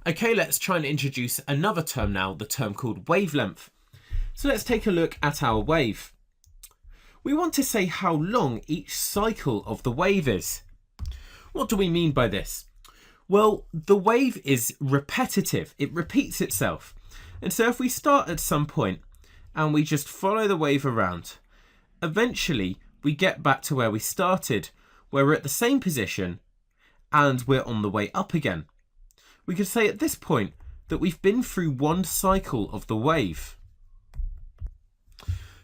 Okay, let's try and introduce another term now, the term called wavelength. So let's take a look at our wave. We want to say how long each cycle of the wave is. What do we mean by this? Well, the wave is repetitive, it repeats itself. And so if we start at some point and we just follow the wave around, eventually we get back to where we started, where we're at the same position and we're on the way up again. We could say at this point that we've been through one cycle of the wave.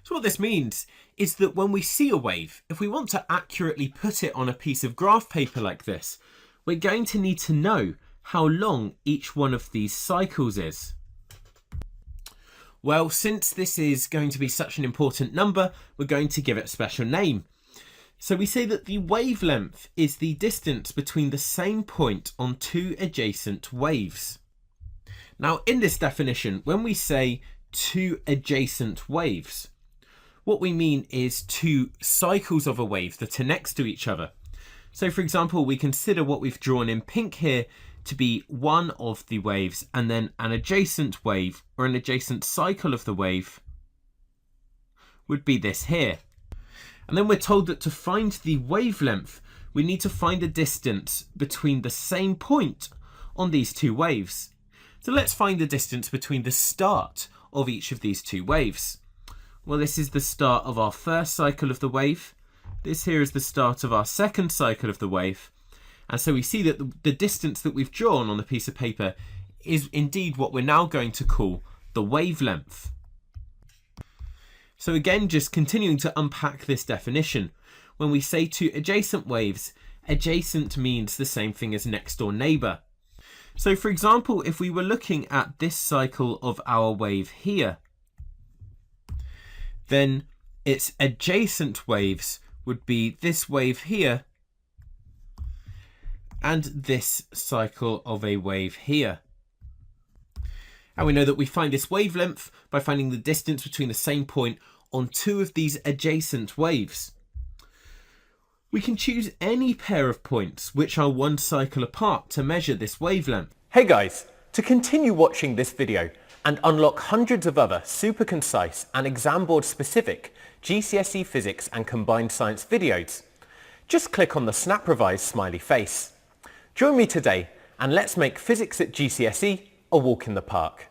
So what this means is that when we see a wave, if we want to accurately put it on a piece of graph paper like this, we're going to need to know how long each one of these cycles is. Well, since this is going to be such an important number, we're going to give it a special name. So we say that the wavelength is the distance between the same point on two adjacent waves. Now, in this definition, when we say two adjacent waves, what we mean is two cycles of a wave that are next to each other. So for example, we consider what we've drawn in pink here to be one of the waves, and then an adjacent wave or an adjacent cycle of the wave would be this here. And then we're told that to find the wavelength, we need to find a distance between the same point on these two waves. So let's find the distance between the start of each of these two waves. Well, this is the start of our first cycle of the wave. This here is the start of our second cycle of the wave. And so we see that the distance that we've drawn on the piece of paper is indeed what we're now going to call the wavelength. So again, just continuing to unpack this definition. When we say two adjacent waves, adjacent means the same thing as next door neighbour. So for example, if we were looking at this cycle of our wave here, then its adjacent waves would be this wave here and this cycle of a wave here. And we know that we find this wavelength by finding the distance between the same point on two of these adjacent waves. We can choose any pair of points which are one cycle apart to measure this wavelength. Hey guys, to continue watching this video and unlock hundreds of other super concise and exam board specific GCSE physics and combined science videos, just click on the Snap Revise smiley face. Join me today and let's make physics at GCSE a walk in the park.